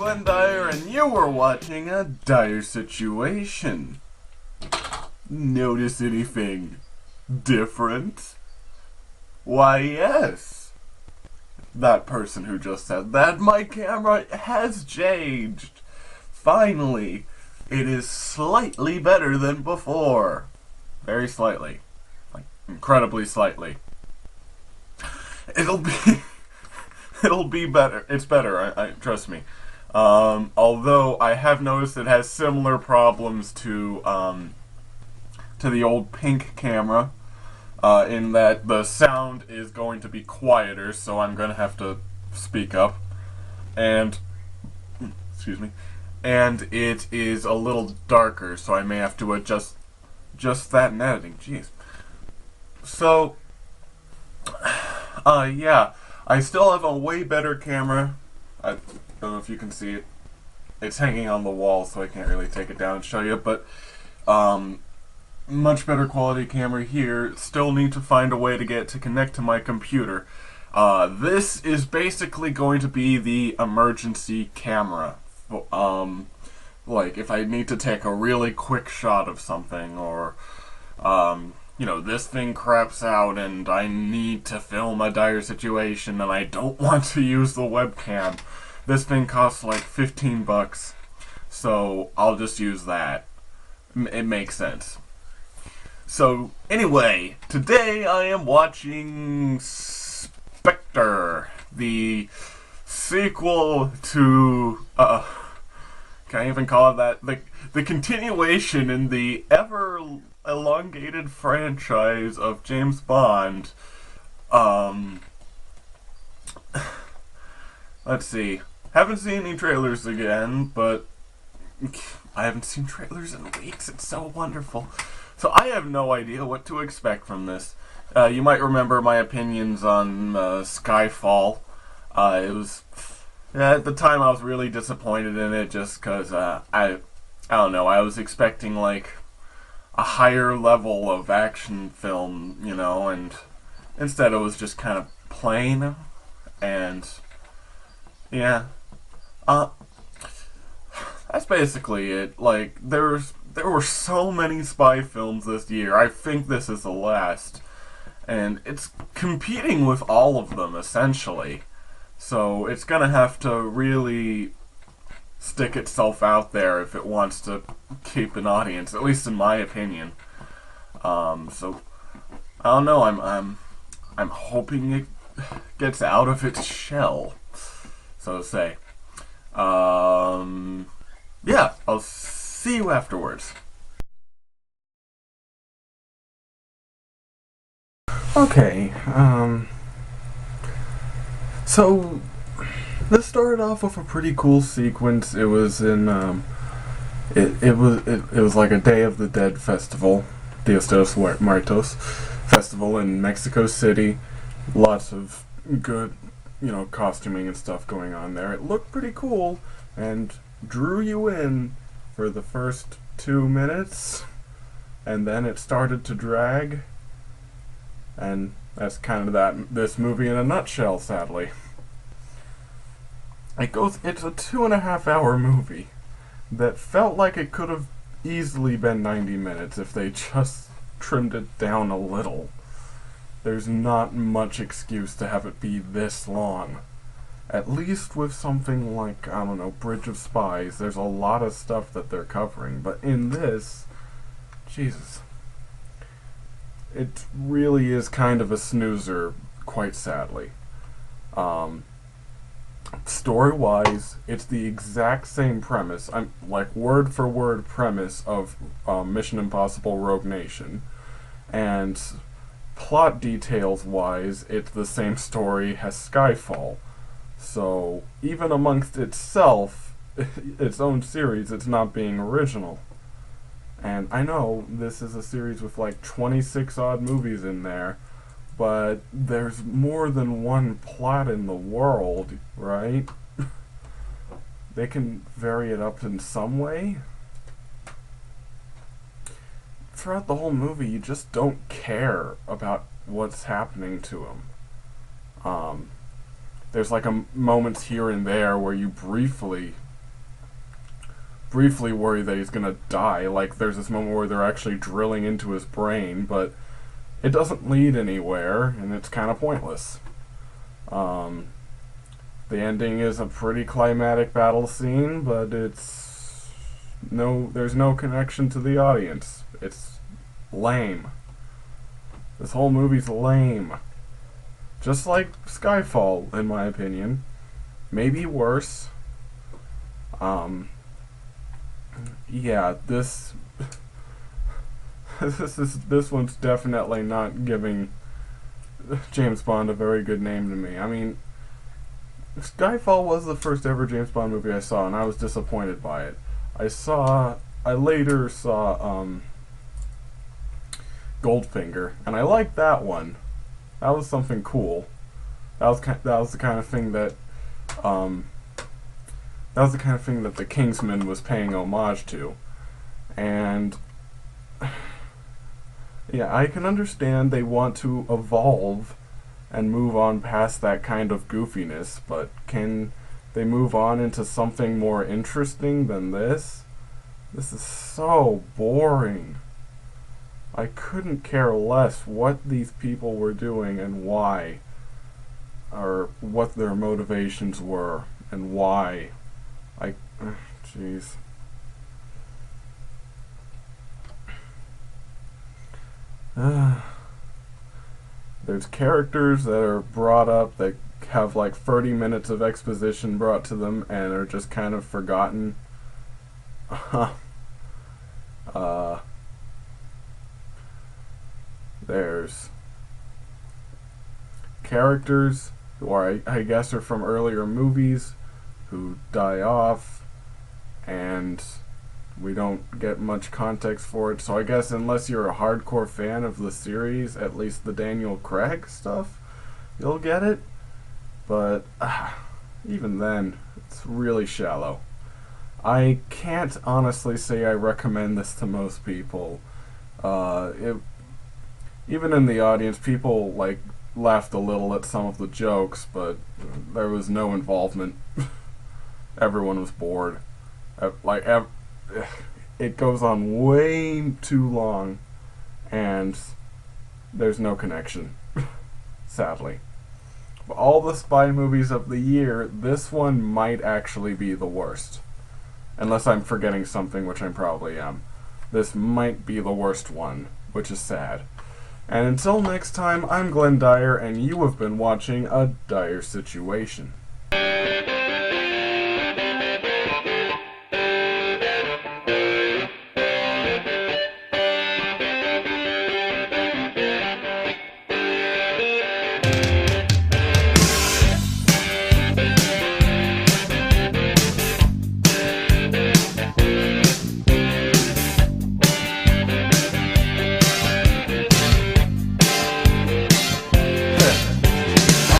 Glenn Dyer, and you were watching a Dyer-Situation. Notice anything different? Why, yes. That person who just said that, my camera has changed. Finally, it is slightly better than before. Very slightly. Like, incredibly slightly. It'll be better. It's better, I trust me. Although I have noticed it has similar problems to the old pink camera, in that the sound is going to be quieter, so I'm going to have to speak up. And, excuse me, and it is a little darker, so I may have to adjust just that in editing. Jeez. So, yeah. I still have a way better camera. I don't know if you can see it. It's hanging on the wall, so I can't really take it down and show you, but much better quality camera here. Still need to find a way to get to connect to my computer. This is basically going to be the emergency camera. Like if I need to take a really quick shot of something, or you know, this thing craps out and I need to film a dire situation and I don't want to use the webcam. This thing costs like 15 bucks, so I'll just use that. It makes sense. So, anyway, today I am watching SPECTRE, the sequel to, can I even call it that? The continuation in the ever elongated franchise of James Bond. Let's see. Haven't seen any trailers again, but I haven't seen trailers in weeks. It's so wonderful. So I have no idea what to expect from this. You might remember my opinions on Skyfall. It was, at the time I was really disappointed in it just because I don't know, I was expecting like a higher level of action film, you know, and instead it was just kind of plain, and yeah, that's basically it. Like, there were so many spy films this year. I think this is the last, and it's competing with all of them essentially, so it's gonna have to really stick itself out there if it wants to keep an audience, at least in my opinion. So I don't know. I'm hoping it gets out of its shell, so to say. Yeah, I'll see you afterwards. Okay. So this started off with a pretty cool sequence. It was in it was like a Day of the Dead festival, Dios de los Muertos festival in Mexico City. Lots of good, you know, costuming and stuff going on there. It looked pretty cool and drew you in for the first 2 minutes, and then it started to drag, and that's kind of this movie in a nutshell, sadly. It's a 2.5-hour movie that felt like it could have easily been 90 minutes if they just trimmed it down a little. There's not much excuse to have it be this long. At least with something like, I don't know, Bridge of Spies, there's a lot of stuff that they're covering, but in this, Jesus, it really is kind of a snoozer, quite sadly. Story-wise, it's the exact same premise. I'm like word-for-word premise of Mission Impossible: Rogue Nation, and plot details-wise, it's the same story as Skyfall. So even amongst itself, its own series, it's not being original. And I know this is a series with like 26 odd movies in there, but there's more than one plot in the world, right? They can vary it up in some way. Throughout the whole movie, you just don't care about what's happening to him. There's like moments here and there where you briefly briefly worry that he's gonna die. Like, there's this moment where they're actually drilling into his brain, but it doesn't lead anywhere, and it's kind of pointless. The ending is a pretty climatic battle scene, but there's no connection to the audience. It's lame. This whole movie's lame. Just like Skyfall, in my opinion. Maybe worse. Yeah, this one's definitely not giving James Bond a very good name to me. I mean, Skyfall was the first ever James Bond movie I saw, and I was disappointed by it. I later saw Goldfinger, and I liked that one. That was something cool. That was the kind of thing that the Kingsman was paying homage to. And yeah, I can understand they want to evolve and move on past that kind of goofiness, but can they move on into something more interesting than this? This is so boring. I couldn't care less what these people were doing and why, or what their motivations were and why. Jeez. There's characters that are brought up that have like 30 minutes of exposition brought to them and are just kind of forgotten. There's characters who I guess are from earlier movies who die off, and we don't get much context for it. So I guess unless you're a hardcore fan of the series, at least the Daniel Craig stuff, you'll get it. But even then, it's really shallow. I can't honestly say I recommend this to most people. Even in the audience, people like laughed a little at some of the jokes, but there was no involvement. Everyone was bored. It goes on way too long, and there's no connection, sadly. Of all the spy movies of the year, this one might actually be the worst. Unless I'm forgetting something, which I probably am. This might be the worst one, which is sad. And until next time, I'm Glenn Dyer, and you have been watching A Dire Situation.